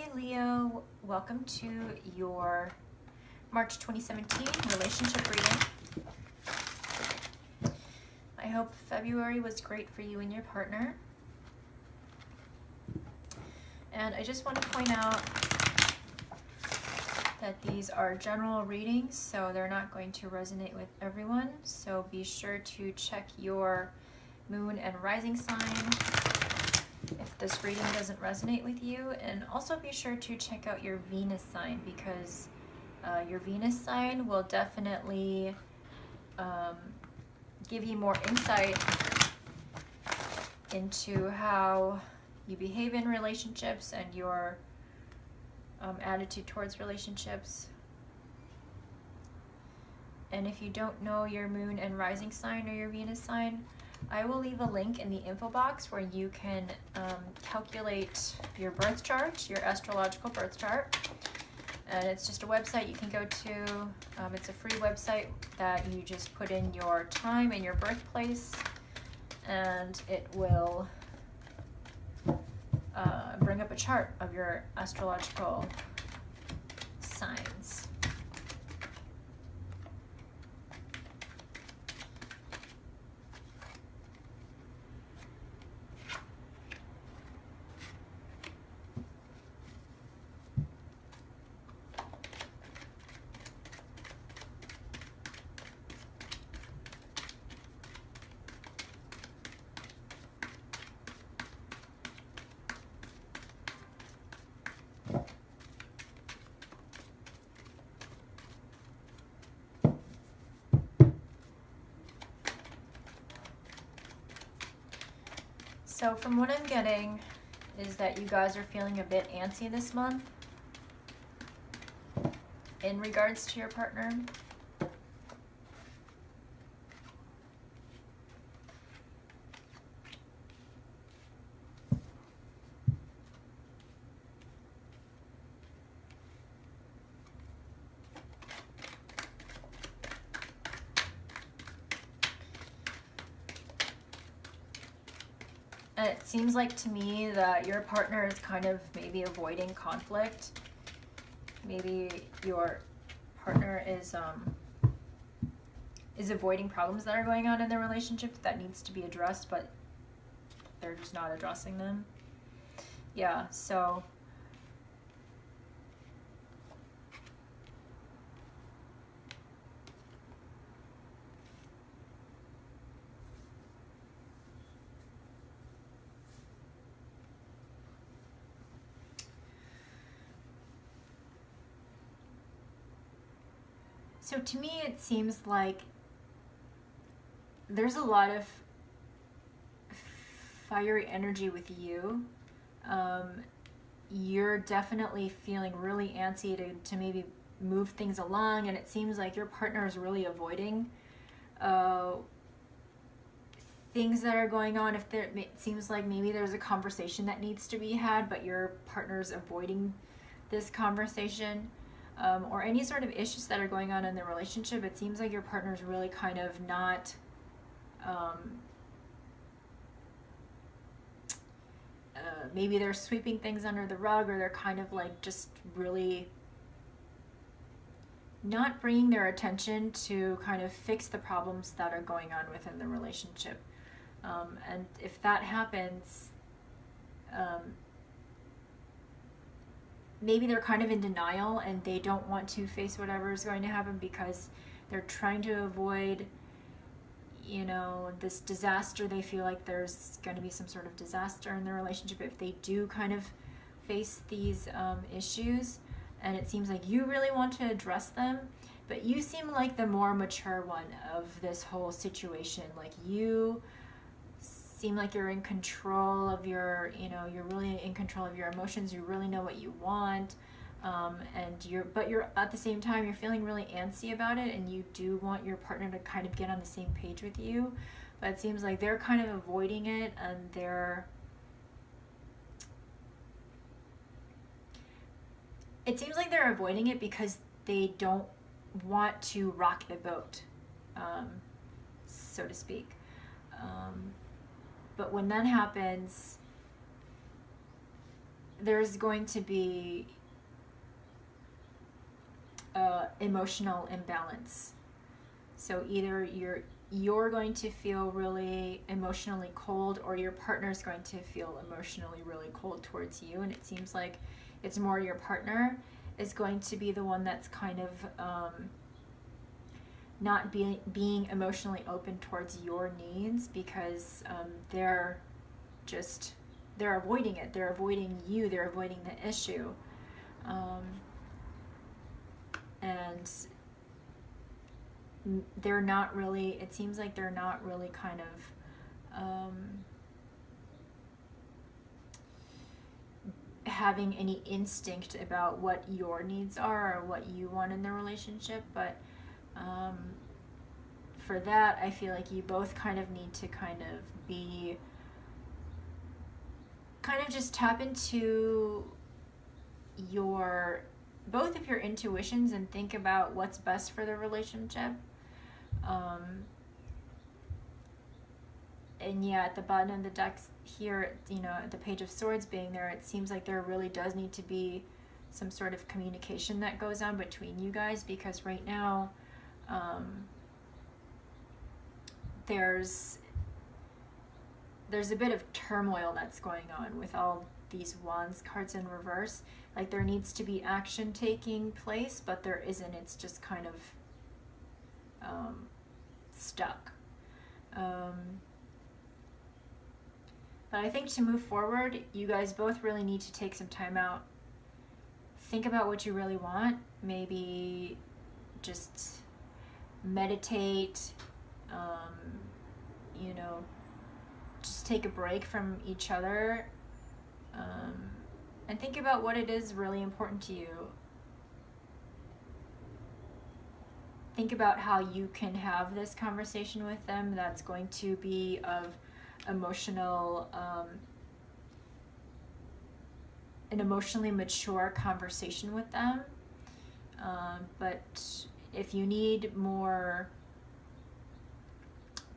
Hi Leo, welcome to your March 2017 relationship reading. I hope February was great for you and your partner. And I just want to point out that these are general readings, so they're not going to resonate with everyone. So be sure to check your moon and rising sign if this reading doesn't resonate with you, and also be sure to check out your Venus sign, because your Venus sign will definitely give you more insight into how you behave in relationships and your attitude towards relationships. And if you don't know your moon and rising sign or your Venus sign, I will leave a link in the info box where you can calculate your birth chart, your astrological birth chart. And it's just a website you can go to. It's a free website that you just put in your time and your birthplace, and it will bring up a chart of your astrological signs. So from what I'm getting is that you guys are feeling a bit antsy this month in regards to your partner. And it seems like to me that your partner is kind of maybe avoiding conflict. Maybe your partner is avoiding problems that are going on in their relationship that needs to be addressed, but they're just not addressing them. Yeah, so to me, it seems like there's a lot of fiery energy with you. You're definitely feeling really antsy to maybe move things along, and it seems like your partner is really avoiding things that are going on. It seems like maybe there's a conversation that needs to be had, but your partner's avoiding this conversation. Or any sort of issues that are going on in the relationship, it seems like your partner's really kind of not maybe they're sweeping things under the rug, or they're kind of like just really not bringing their attention to kind of fix the problems that are going on within the relationship. And if that happens, maybe they're kind of in denial and they don't want to face whatever is going to happen because they're trying to avoid, this disaster. They feel like there's going to be some sort of disaster in their relationship if they do kind of face these issues. And it seems like you really want to address them, but you seem like the more mature one of this whole situation. Like, you seem like you're in control of your, you're really in control of your emotions. You really know what you want, and you're at the same time, you're feeling really antsy about it, and you do want your partner to kind of get on the same page with you. But it seems like they're kind of avoiding it, and it seems like they're avoiding it because they don't want to rock the boat, so to speak. But when that happens, there's going to be emotional imbalance. So either you're going to feel really emotionally cold, or your partner's going to feel emotionally really cold towards you. And it seems like it's more your partner is going to be the one that's kind of not being emotionally open towards your needs, because they're avoiding it. They're avoiding you. They're avoiding the issue. And they're not really, it seems like they're not really kind of having any instinct about what your needs are or what you want in the relationship. But for that, I feel like you both kind of need to kind of just tap into both of your intuitions and think about what's best for the relationship. And yeah, at the bottom of the deck here, the Page of Swords being there, it seems like there really does need to be some sort of communication that goes on between you guys, because right now there's a bit of turmoil that's going on with all these Wands cards in reverse. Like there needs to be action taking place, but there isn't. It's just kind of stuck. But I think to move forward, you guys both really need to take some time out. Think about what you really want. Maybe just meditate, just take a break from each other, and think about what it is really important to you. Think about how you can have this conversation with them that's going to be of emotional, an emotionally mature conversation with them. But if you need more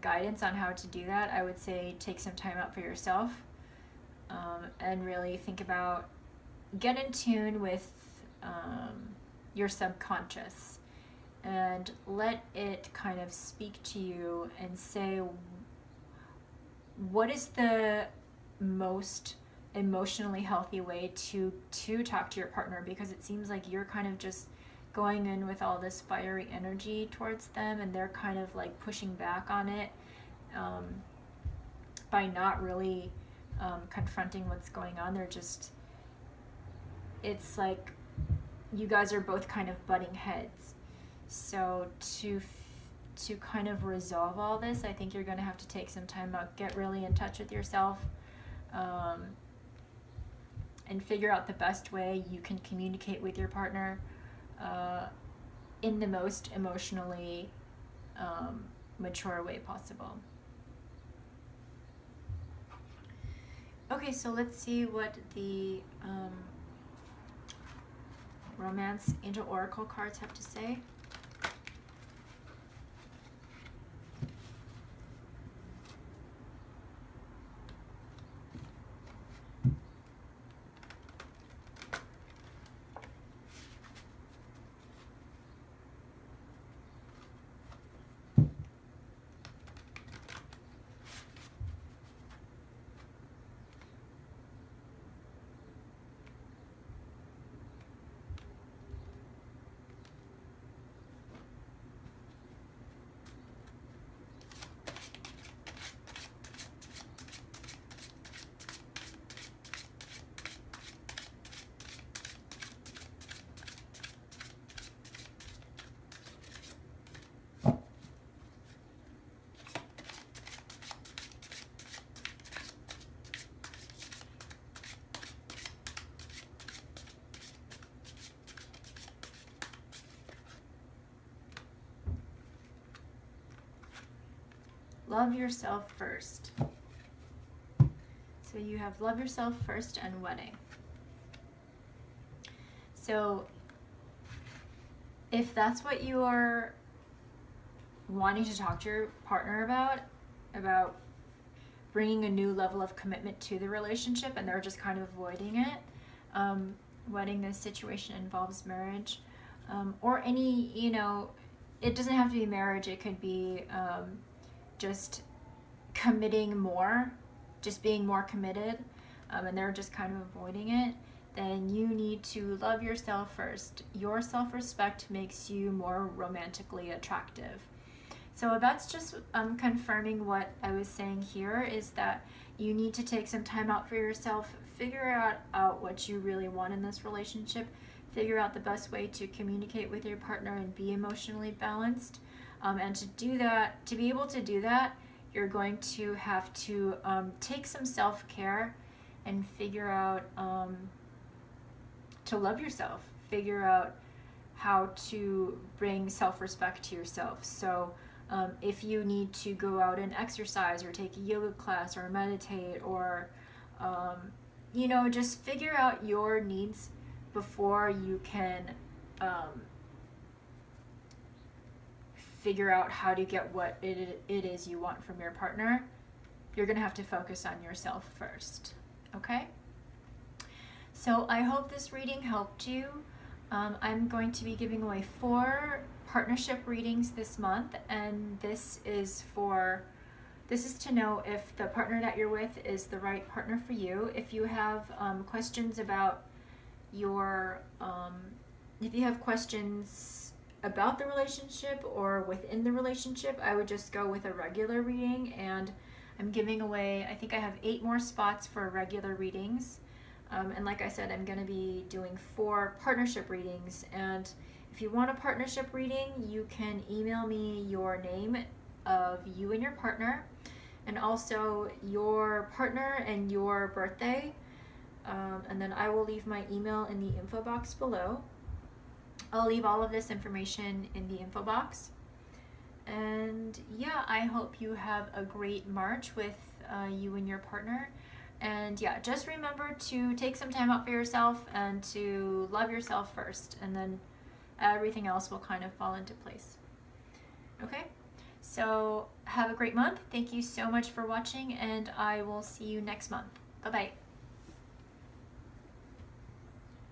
guidance on how to do that, I would say take some time out for yourself, and really think about, get in tune with your subconscious and let it kind of speak to you and say, what is the most emotionally healthy way to talk to your partner? Because it seems like you're kind of just going in with all this fiery energy towards them, and they're kind of like pushing back on it by not really confronting what's going on. They're just, it's like you guys are both kind of butting heads. So to kind of resolve all this, I think you're going to have to take some time out, get really in touch with yourself, and figure out the best way you can communicate with your partner in the most emotionally mature way possible. Okay, so let's see what the Romance Angel Oracle cards have to say. Love yourself first. So you have love yourself first and wedding. So if that's what you are wanting to talk to your partner about bringing a new level of commitment to the relationship, and they're just kind of avoiding it, wedding this situation involves marriage, or any, it doesn't have to be marriage. It could be just committing more, just being more committed, and they're just kind of avoiding it. Then you need to love yourself first. Your self-respect makes you more romantically attractive. So that's just confirming what I was saying here, is that you need to take some time out for yourself, figure out what you really want in this relationship, figure out the best way to communicate with your partner and be emotionally balanced. And to do that, to be able to do that, you're going to have to take some self-care and figure out to love yourself, figure out how to bring self-respect to yourself. So if you need to go out and exercise or take a yoga class or meditate or, just figure out your needs before you can figure out how to get what it is you want from your partner. You're going to have to focus on yourself first, okay? So I hope this reading helped you. I'm going to be giving away 4 partnership readings this month, and this is to know if the partner that you're with is the right partner for you. If you have questions about if you have questions about the relationship or within the relationship, I would just go with a regular reading, and I'm giving away, I think I have 8 more spots for regular readings. And like I said, I'm going to be doing 4 partnership readings. And if you want a partnership reading, you can email me your name of you and your partner, and also your partner and your birthday. And then I will leave my email in the info box below. I'll leave all of this information in the info box. And yeah, I hope you have a great March with you and your partner. And yeah, just remember to take some time out for yourself and to love yourself first, and then everything else will kind of fall into place. Okay? So have a great month. Thank you so much for watching, and I will see you next month. Bye-bye.